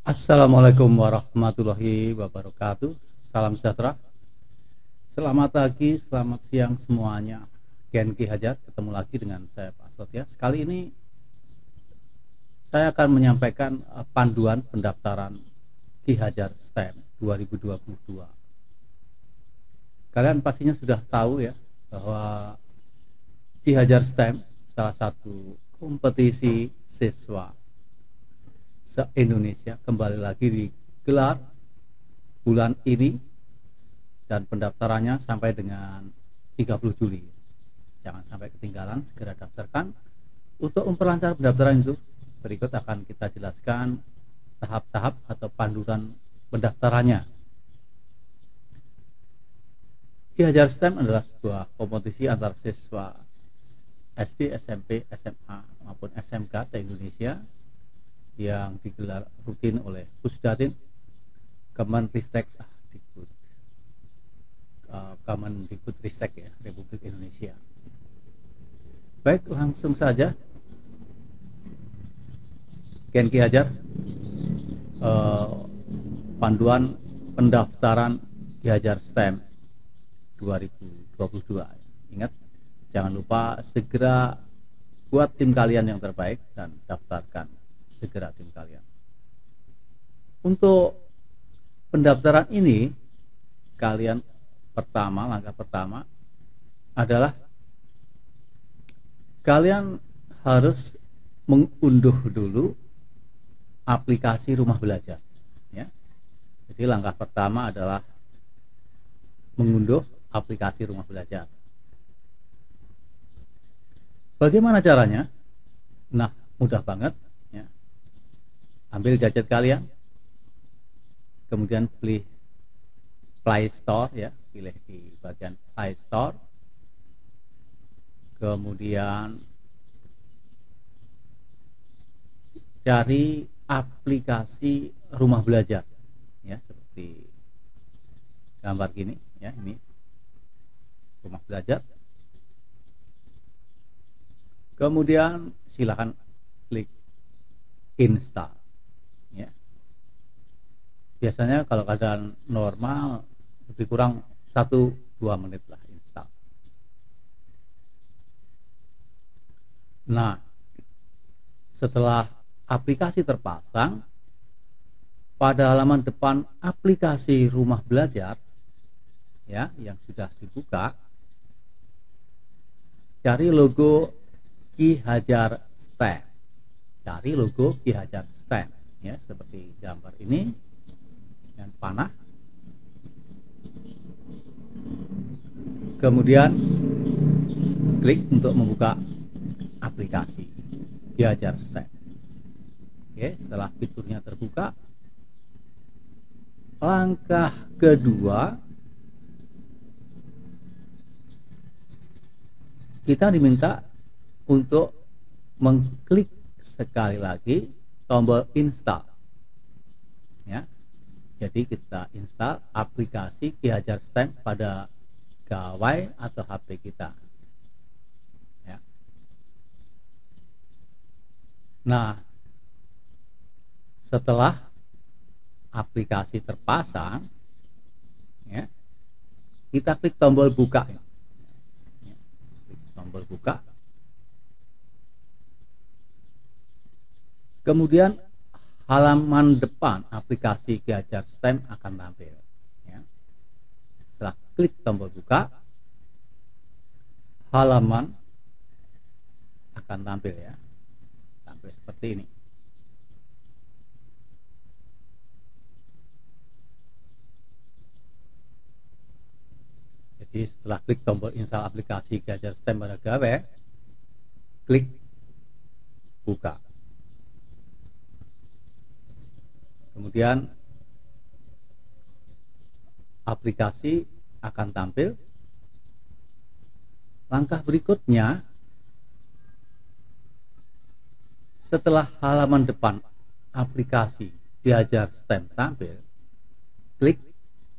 Assalamualaikum warahmatullahi wabarakatuh. Salam sejahtera. Selamat pagi, selamat siang semuanya. Gen Ki Hajar, ketemu lagi dengan saya Pak Asot ya. Kali ini saya akan menyampaikan panduan pendaftaran Ki Hajar STEM 2022. Kalian pastinya sudah tahu ya bahwa Ki Hajar STEM salah satu kompetisi siswa se-Indonesia kembali lagi digelar bulan ini dan pendaftarannya sampai dengan 30 Juli. Jangan sampai ketinggalan, segera daftarkan. Untuk memperlancar pendaftaran itu, berikut akan kita jelaskan tahap-tahap atau panduan pendaftarannya. Ki Hajar STEM adalah sebuah kompetisi antar siswa SD, SMP, SMA maupun SMK se-Indonesia yang digelar rutin oleh Pusdatin Kemenristek Kemendikbudristek ya, Republik Indonesia. Baik, langsung saja. Gen Ki Hajar, panduan pendaftaran Ki Hajar STEM 2022. Ingat, jangan lupa segera buat tim kalian yang terbaik dan daftarkan segera tim kalian. Untuk pendaftaran ini, langkah pertama adalah kalian harus mengunduh dulu aplikasi Rumah Belajar ya. Jadi langkah pertama adalah mengunduh aplikasi Rumah Belajar. Bagaimana caranya? Nah, mudah banget. Ambil gadget kalian, kemudian pilih Play Store ya, pilih di bagian Play Store, kemudian cari aplikasi Rumah Belajar ya, seperti gambar gini ya, ini Rumah Belajar. Kemudian silakan klik install. Biasanya kalau keadaan normal lebih kurang 1-2 menit lah install. Nah, setelah aplikasi terpasang, pada halaman depan aplikasi Rumah Belajar ya, yang sudah dibuka, cari logo Ki Hajar STEM. Cari logo Ki Hajar STEM ya, seperti gambar ini dan panah. Kemudian klik untuk membuka aplikasi Ki Hajar STEM. Oke, setelah fiturnya terbuka, langkah kedua kita diminta untuk mengklik sekali lagi tombol install ya. Jadi kita install aplikasi Ki Hajar STEM pada gawai atau HP kita ya. Nah, setelah aplikasi terpasang ya, kita klik tombol buka ya. Klik tombol buka, kemudian halaman depan aplikasi Ki Hajar STEM akan tampil ya. Setelah klik tombol buka, halaman akan tampil ya, tampil seperti ini. Jadi setelah klik tombol install aplikasi Ki Hajar STEM pada gawai, klik buka. Kemudian aplikasi akan tampil. Langkah berikutnya, setelah halaman depan aplikasi Ki Hajar STEM tampil, klik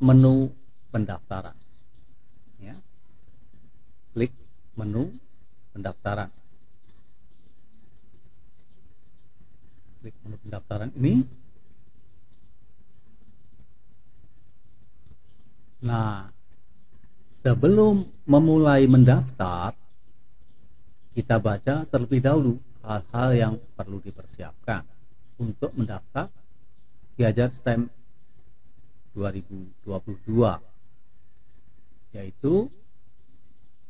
menu pendaftaran ya. Klik menu pendaftaran. Klik menu pendaftaran ini. Nah, sebelum memulai mendaftar, kita baca terlebih dahulu hal-hal yang perlu dipersiapkan untuk mendaftar Ki-Hajar STEM 2022, yaitu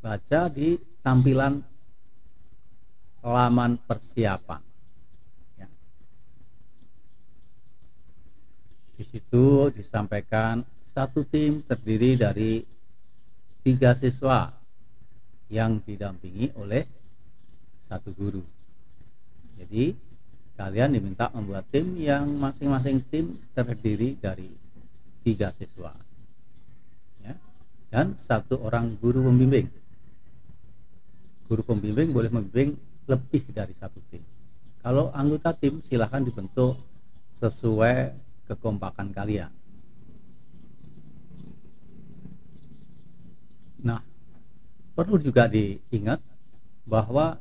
baca di tampilan laman persiapan. Ya. Di situ disampaikan satu tim terdiri dari 3 siswa yang didampingi oleh 1 guru. Jadi kalian diminta membuat tim yang masing-masing tim terdiri dari 3 siswa, ya, dan 1 orang guru pembimbing. Guru pembimbing boleh membimbing lebih dari 1 tim. Kalau anggota tim silahkan dibentuk sesuai kekompakan kalian. Nah, perlu juga diingat bahwa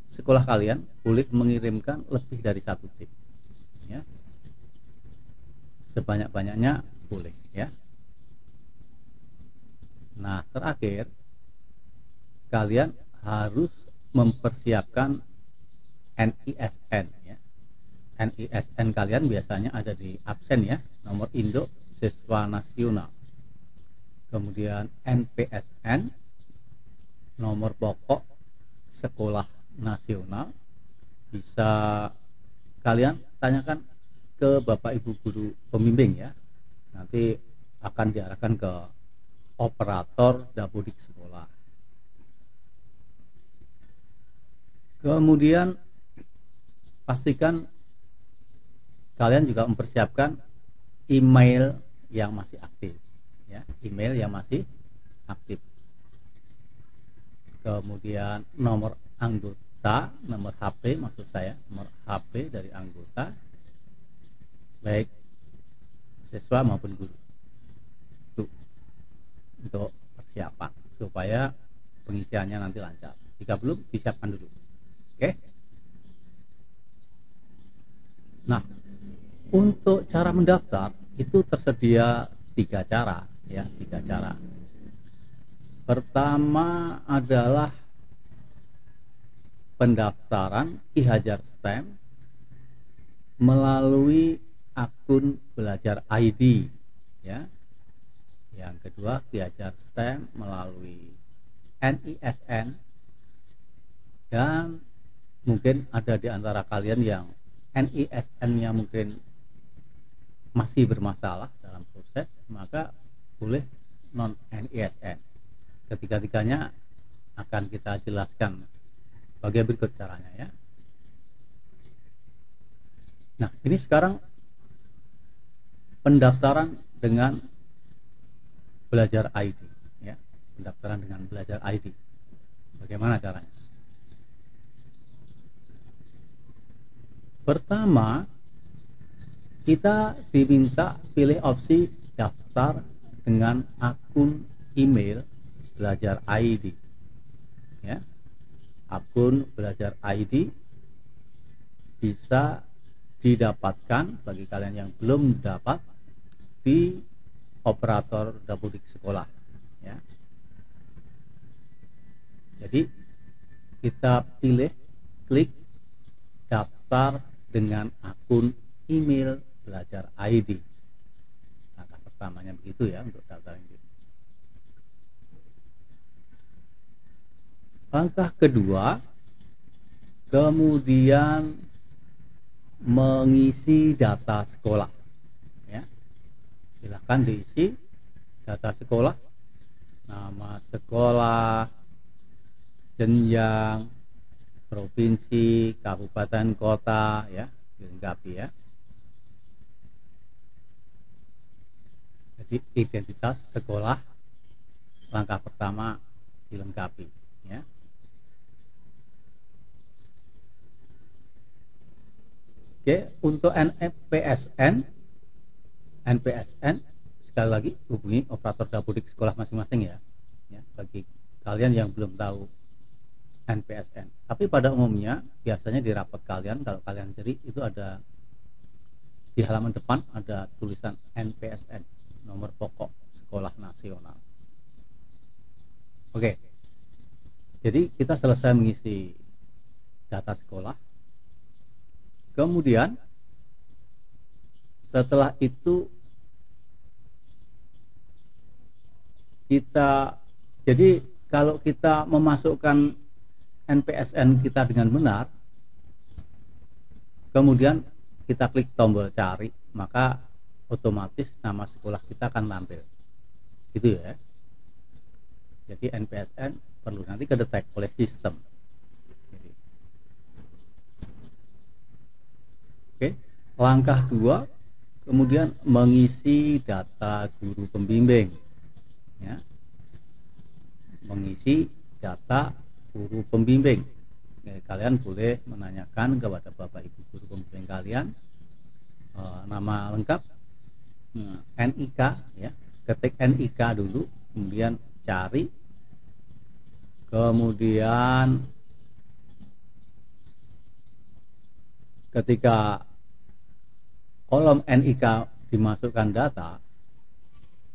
sekolah kalian boleh mengirimkan lebih dari 1 tim, ya. Sebanyak-banyaknya boleh, ya. Nah, terakhir kalian harus mempersiapkan NISN, ya. NISN kalian biasanya ada di absen, ya, nomor induk siswa nasional. Kemudian NPSN, nomor pokok sekolah nasional. Bisa kalian tanyakan ke Bapak Ibu guru pembimbing, ya. Nanti akan diarahkan ke operator dapodik sekolah. Kemudian pastikan kalian juga mempersiapkan email yang masih aktif, ya, email yang masih aktif. Kemudian nomor anggota, nomor HP maksud saya, nomor HP dari anggota baik siswa maupun guru. Itu untuk persiapan supaya pengisiannya nanti lancar. Jika belum, disiapkan dulu. Oke. Nah, untuk cara mendaftar itu tersedia 3 cara, ya, 3 cara. Pertama adalah pendaftaran Ki-Hajar STEM melalui akun Belajar ID, ya. Yang kedua, Ki-Hajar STEM melalui NISN, dan mungkin ada di antara kalian yang NISN-nya mungkin masih bermasalah dalam proses, maka boleh non NISN. Ketiga-tiganya akan kita jelaskan bagaimana berikut caranya, ya. Nah, ini sekarang pendaftaran dengan Belajar ID, ya. Pendaftaran dengan Belajar ID. Bagaimana caranya? Pertama, kita diminta pilih opsi daftar dengan akun email Belajar ID, ya. Akun Belajar ID bisa didapatkan bagi kalian yang belum dapat di operator dapodik sekolah, ya. Jadi kita pilih, klik daftar dengan akun email Belajar ID. Langkah pertamanya begitu, ya, untuk daftar ini. Langkah kedua, kemudian mengisi data sekolah, ya. Silahkan diisi data sekolah, nama sekolah, jenjang, provinsi, kabupaten, kota, ya, dilengkapi, ya. Jadi identitas sekolah langkah pertama dilengkapi, ya. Oke, untuk NPSN sekali lagi hubungi operator dapodik sekolah masing-masing, ya. Ya, bagi kalian yang belum tahu NPSN. Tapi pada umumnya biasanya di rapot kalian, kalau kalian cari itu ada di halaman depan ada tulisan NPSN, nomor pokok sekolah nasional. Oke, jadi kita selesai mengisi data sekolah. Kemudian setelah itu jadi kalau kita memasukkan NPSN kita dengan benar, kemudian kita klik tombol cari, maka otomatis nama sekolah kita akan tampil, gitu ya. Jadi NPSN perlu nanti kedetek oleh sistem. Oke, langkah 2, kemudian mengisi data guru pembimbing, ya. Mengisi data guru pembimbing. Kalian boleh menanyakan kepada Bapak Ibu guru pembimbing kalian nama lengkap, NIK, ya. Ketik NIK dulu, kemudian cari, kemudian ketika kolom NIK dimasukkan data,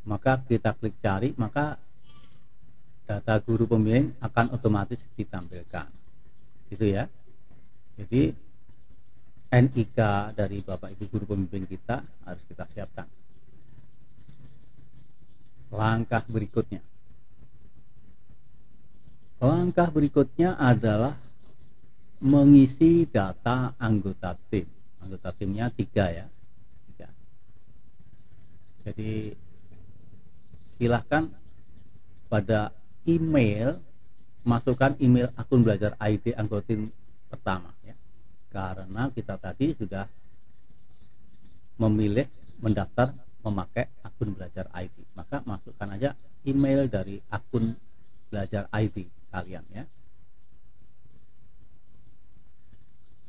maka kita klik cari, maka data guru pembimbing akan otomatis ditampilkan, gitu ya. Jadi NIK dari Bapak Ibu guru pembimbing kita harus kita siapkan. Langkah berikutnya adalah mengisi data anggota tim. Anggota timnya 3 ya. 3. Jadi silahkan pada email, masukkan email akun belajar ID anggota tim pertama ya. Karena kita tadi sudah memilih mendaftar memakai akun belajar ID, maka masukkan aja email dari akun belajar ID kalian ya.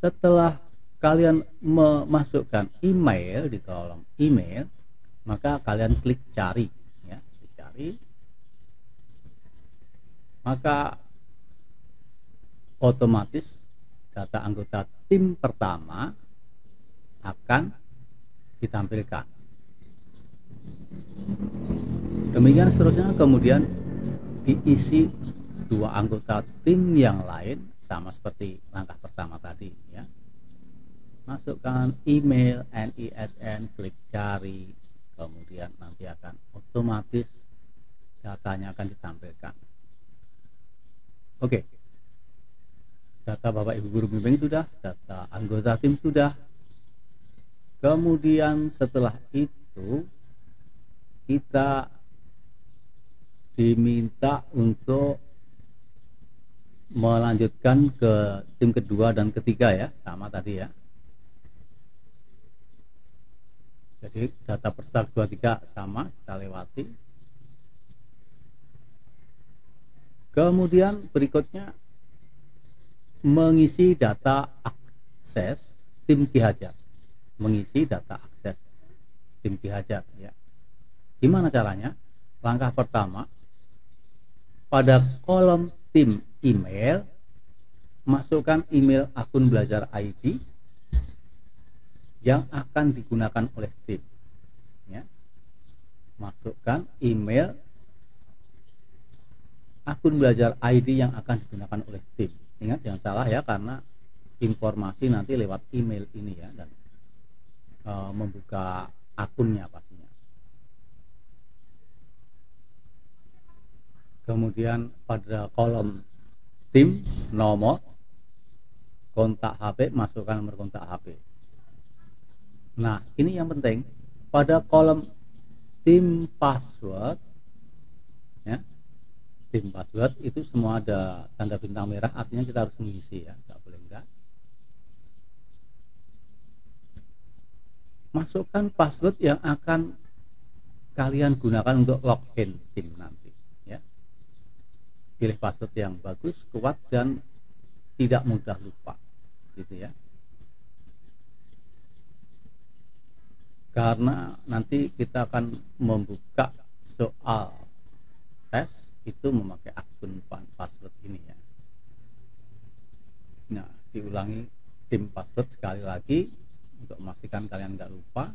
Setelah kalian memasukkan email di kolom email, maka kalian klik cari ya, dicari, maka otomatis data anggota tim pertama akan ditampilkan. Demikian seterusnya, kemudian diisi 2 anggota tim yang lain sama seperti langkah pertama tadi ya. Masukkan email, NISN, klik cari, kemudian nanti akan otomatis datanya akan ditampilkan. Oke. Data Bapak Ibu guru pembimbing sudah, data anggota tim sudah. Kemudian setelah itu kita diminta untuk melanjutkan ke tim kedua dan ketiga ya, sama tadi ya. Jadi data peserta 2, 3 sama, kita lewati. Kemudian berikutnya mengisi data akses tim Ki Hajar. Mengisi data akses tim Ki Hajar ya. Gimana caranya? Langkah pertama, pada kolom tim email, masukkan email akun belajar ID yang akan digunakan oleh tim ya. Masukkan email akun belajar ID yang akan digunakan oleh tim. Ingat jangan salah ya, karena informasi nanti lewat email ini ya, dan membuka akunnya pastinya. Kemudian pada kolom tim nomor kontak HP, masukkan nomor kontak HP. Nah ini yang penting, pada kolom tim password ya, tim password itu semua ada tanda bintang merah, artinya kita harus mengisi ya, nggak boleh enggak. Masukkan password yang akan kalian gunakan untuk login tim nanti. Pilih password yang bagus, kuat, dan tidak mudah lupa, gitu ya. Karena nanti kita akan membuka soal tes itu memakai akun password ini ya. Nah, diulangi tim password sekali lagi untuk memastikan kalian nggak lupa.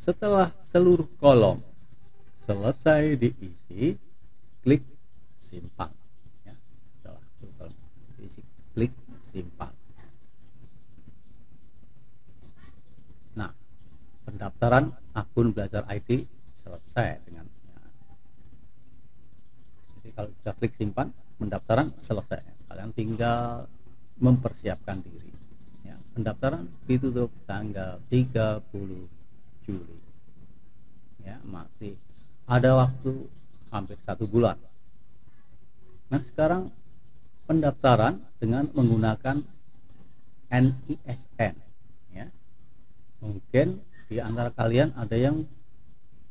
Setelah seluruh kolom selesai diisi, klik simpan. Ya, setelah seluruh kolom diisi, klik simpan. Nah, pendaftaran akun Belajar ID selesai dengan ya. Jadi kalau sudah klik simpan, pendaftaran selesai. Kalian tinggal mempersiapkan diri. Ya, pendaftaran ditutup tanggal 30 Juli. Ya, masih ada waktu hampir 1 bulan. Nah, sekarang pendaftaran dengan menggunakan NISN. Ya, mungkin di antara kalian ada yang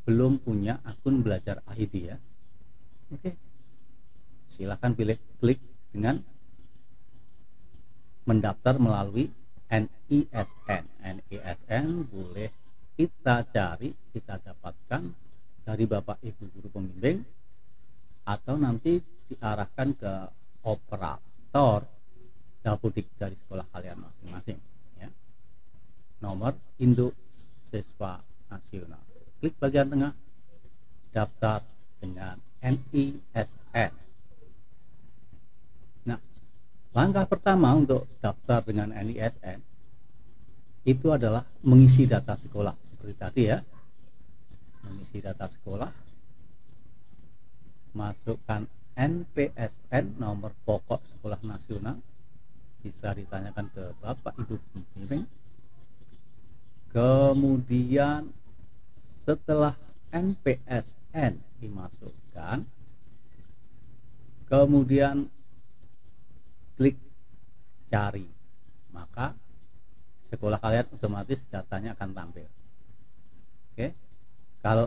belum punya akun Belajar ID ya. Oke, silahkan pilih klik dengan mendaftar melalui NISN. NISN boleh kita cari, kita dapatkan dari Bapak Ibu guru pembimbing atau nanti diarahkan ke operator dapodik dari sekolah kalian masing-masing ya. Nomor induk siswa nasional. Klik bagian tengah, daftar dengan NISN. Nah, langkah pertama untuk daftar dengan NISN itu adalah mengisi data sekolah seperti tadi ya. Mengisi data sekolah, masukkan NPSN, nomor pokok sekolah nasional, bisa ditanyakan ke Bapak Ibu pembimbing. Kemudian setelah NPSN dimasukkan, kemudian klik cari, maka sekolah kalian otomatis datanya akan tampil. Oke, kalau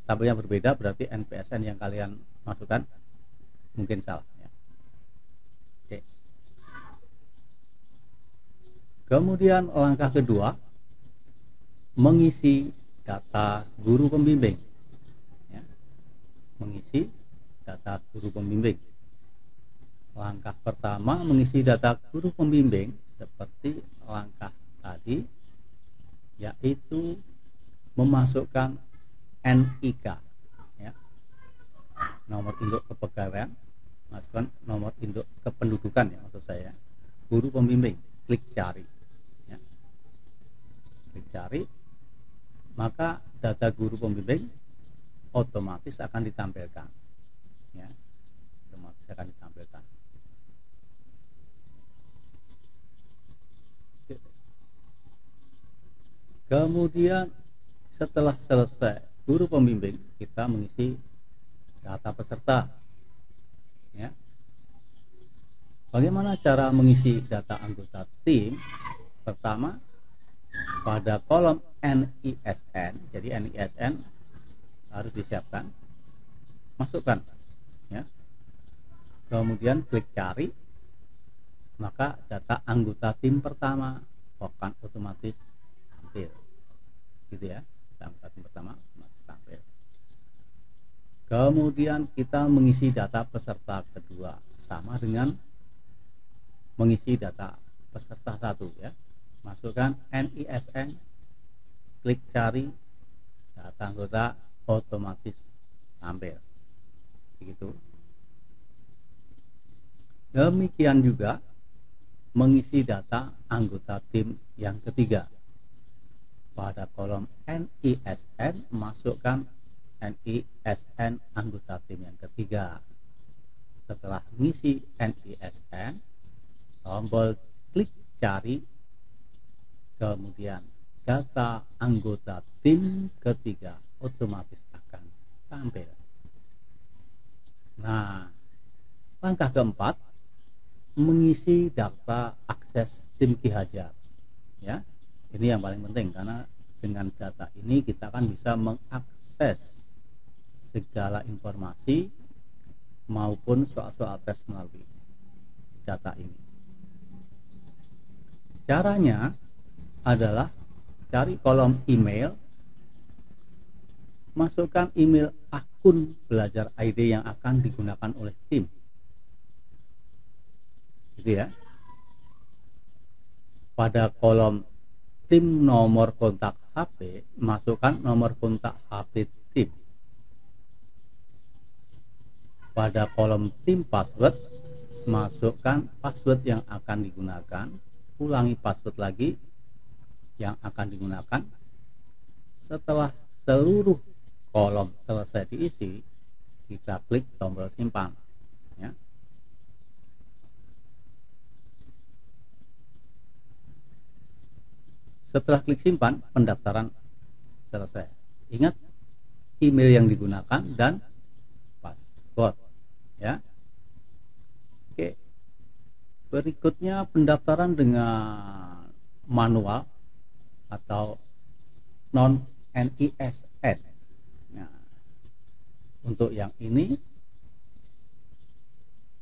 tampilnya berbeda berarti NPSN yang kalian masukkan mungkin salah ya. Oke. Kemudian langkah kedua, mengisi data guru pembimbing ya. Mengisi data guru pembimbing. Langkah pertama mengisi data guru pembimbing seperti langkah tadi, yaitu memasukkan NIK ya, nomor induk kepegawaian, masukkan nomor induk kependudukan ya, maksud saya guru pembimbing, klik cari ya. Klik cari, maka data guru pembimbing otomatis akan ditampilkan ya, otomatis akan ditampilkan. Kemudian setelah selesai guru pembimbing, kita mengisi data peserta ya. Bagaimana cara mengisi data anggota tim? Pertama, pada kolom NISN, jadi NISN harus disiapkan, masukkan ya. Kemudian klik cari, maka data anggota tim pertama akan otomatis tampil gitu ya. Anggota tim pertama otomatis tampil. Kemudian kita mengisi data peserta kedua, sama dengan mengisi data peserta satu ya. Masukkan NISN, klik cari, data anggota otomatis tampil begitu. Demikian juga mengisi data anggota tim yang ketiga. Pada kolom NISN, masukkan NISN anggota tim yang ketiga. Setelah mengisi NISN, tombol klik cari, kemudian data anggota tim ketiga otomatis akan tampil. Nah, langkah keempat, mengisi data akses tim Ki Hajar ya. Ini yang paling penting, karena dengan data ini kita akan bisa mengakses segala informasi maupun soal-soal tes melalui data ini. Caranya adalah cari kolom email, masukkan email akun Belajar ID yang akan digunakan oleh tim gitu ya. Pada kolom tim nomor kontak HP, masukkan nomor kontak HP tim. Pada kolom tim password, masukkan password yang akan digunakan, ulangi password lagi yang akan digunakan. Setelah seluruh kolom selesai diisi, kita klik tombol simpan ya. Setelah klik simpan, pendaftaran selesai. Ingat email yang digunakan dan password ya. Oke. Berikutnya pendaftaran dengan manual atau non NISN. Nah, untuk yang ini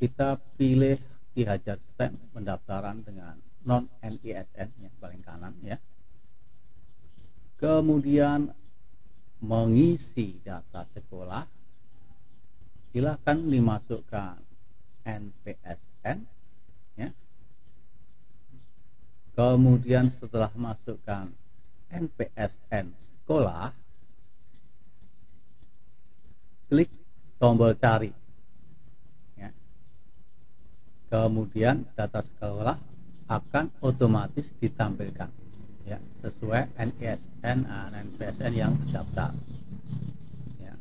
kita pilih Ki Hajar STEM pendaftaran dengan non NISN yang paling kanan ya. Kemudian mengisi data sekolah, silakan dimasukkan NPSN ya. Kemudian setelah masukkan NPSN sekolah, klik tombol cari ya. Kemudian data sekolah akan otomatis ditampilkan ya, sesuai NISN dan NPSN yang terdaftar ya.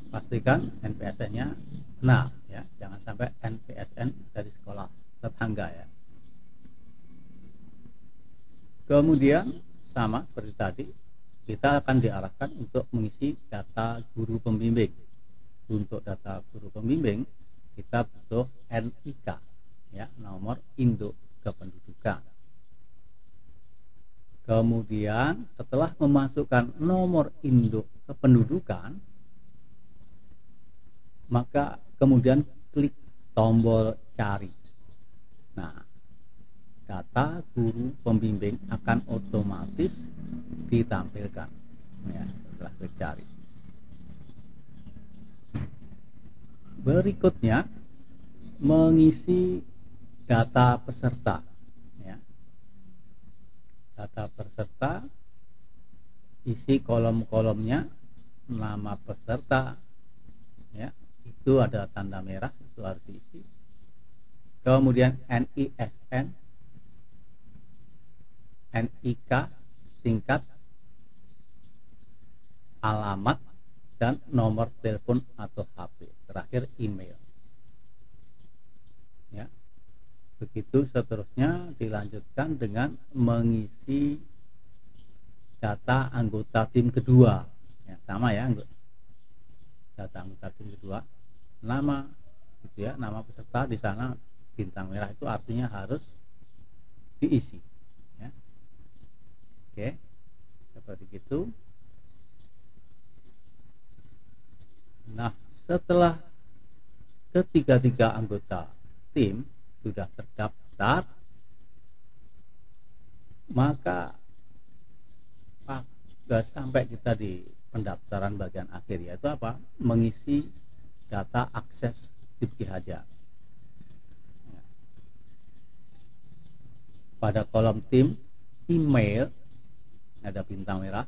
Pastikan NPSN-nya benar ya, jangan sampai NPSN dari sekolah tetangga ya. Kemudian sama seperti tadi, kita akan diarahkan untuk mengisi data guru pembimbing. Untuk data guru pembimbing kita butuh NIK ya, nomor induk kependudukan. Kemudian setelah memasukkan nomor induk kependudukan, maka kemudian klik tombol cari. Nah, data guru pembimbing akan otomatis ditampilkan ya, setelah klik cari. Berikutnya mengisi data peserta ya. Data peserta, isi kolom-kolomnya, nama peserta ya, itu ada tanda merah, itu harus diisi. Kemudian NISN, NIK, tingkat, alamat, dan nomor telepon atau HP. Terakhir email ya. Begitu seterusnya, dilanjutkan dengan mengisi data anggota tim kedua ya, sama ya, data anggota tim kedua, nama gitu ya, nama peserta di sana bintang merah itu artinya harus diisi ya. Oke, seperti itu. Nah, setelah ketiga-tiga anggota tim sudah terdaftar, maka sampai kita di pendaftaran bagian akhir, yaitu apa? Mengisi data akses tim Ki Hajar. Pada kolom tim email ada bintang merah,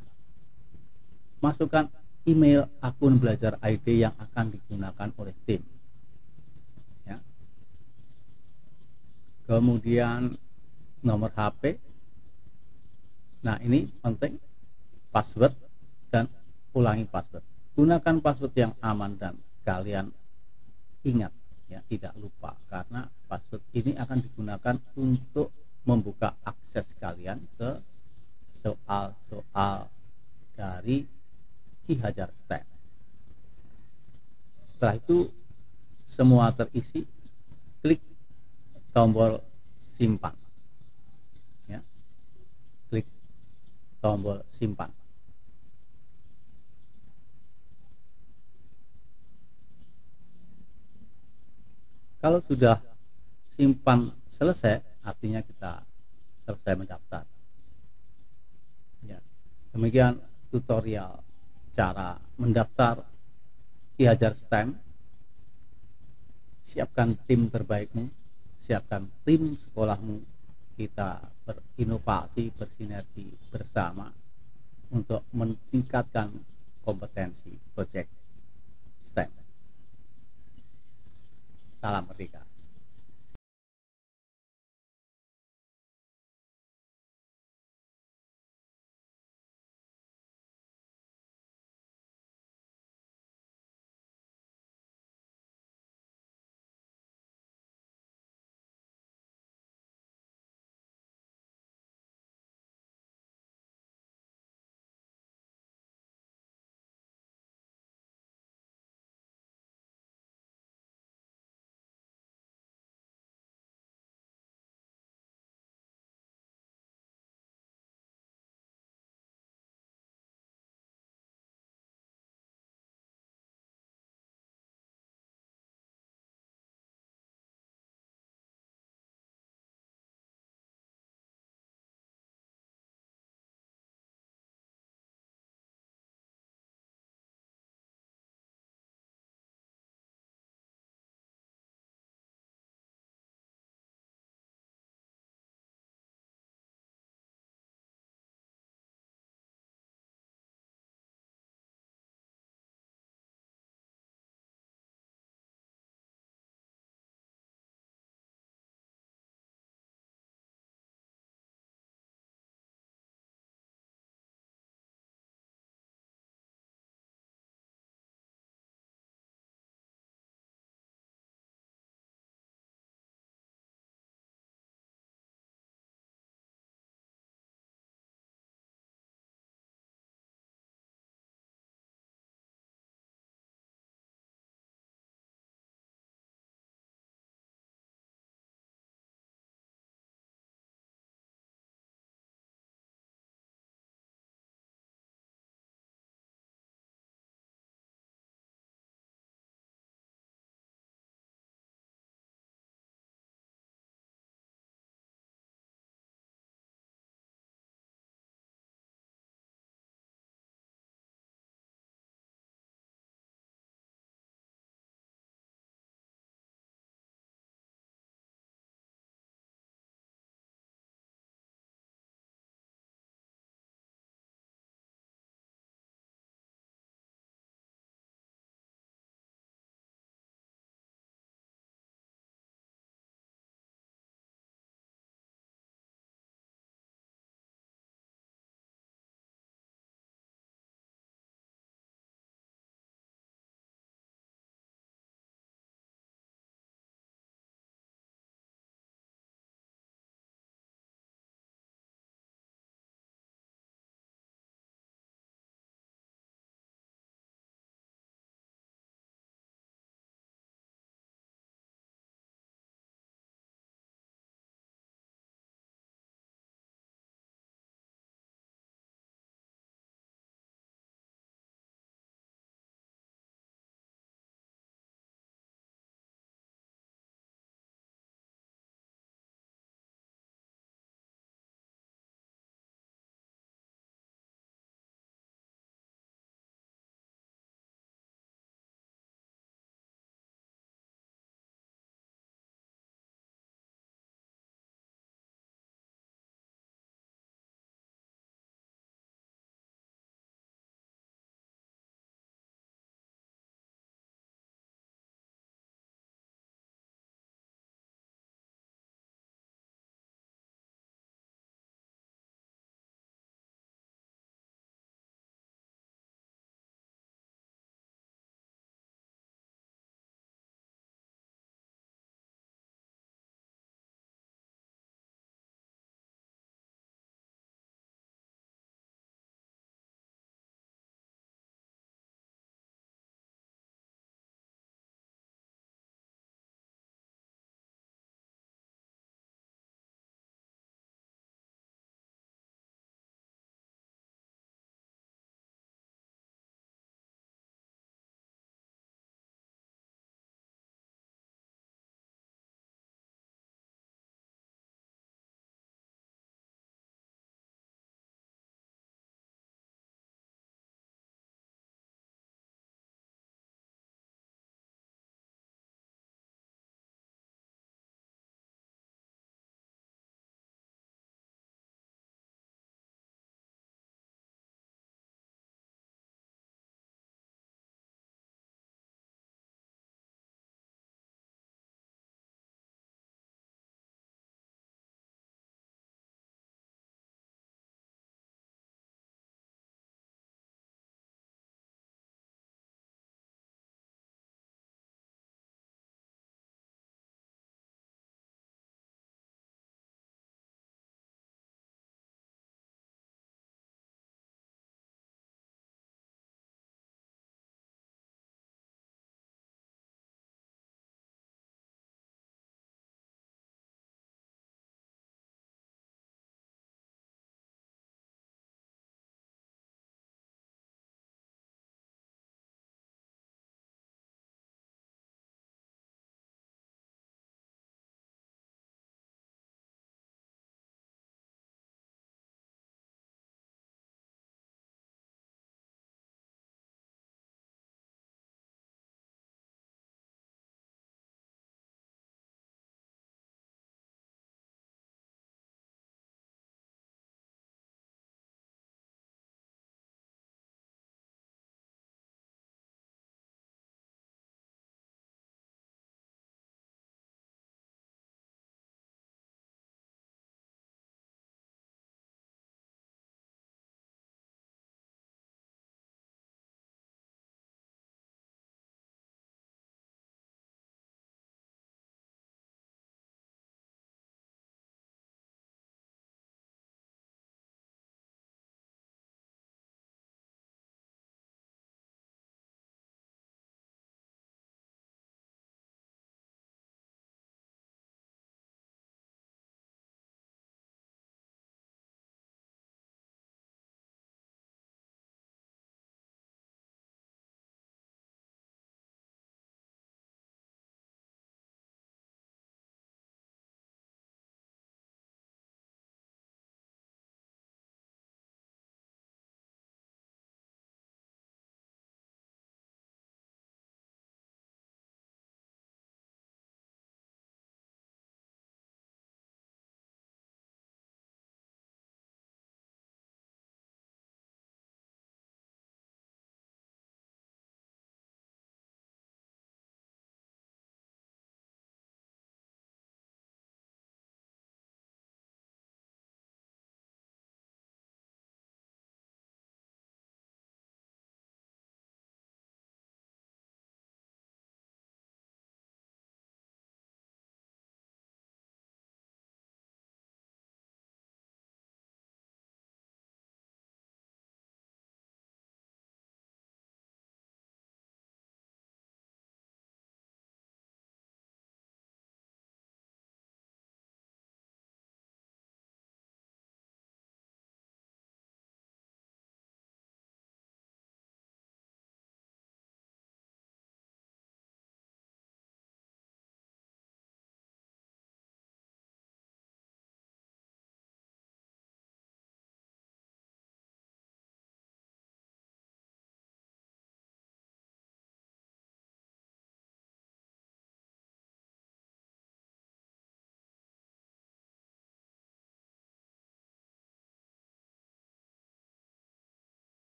masukkan email akun belajar ID yang akan digunakan oleh tim ya. Kemudian nomor HP, nah ini penting, password, dan ulangi password. Gunakan password yang aman dan kalian ingat ya, tidak lupa, karena password ini akan digunakan untuk membuka akses kalian ke soal-soal dari Ki Hajar STEM. Setelah itu semua terisi, klik tombol simpan ya. Klik tombol simpan. Kalau sudah simpan selesai, artinya kita selesai mendaftar ya. Demikian tutorial cara mendaftar Ki Hajar STEM. Siapkan tim terbaikmu, siapkan tim sekolahmu, kita berinovasi, bersinergi bersama untuk meningkatkan kompetensi proyek STEM. Salam Merdeka.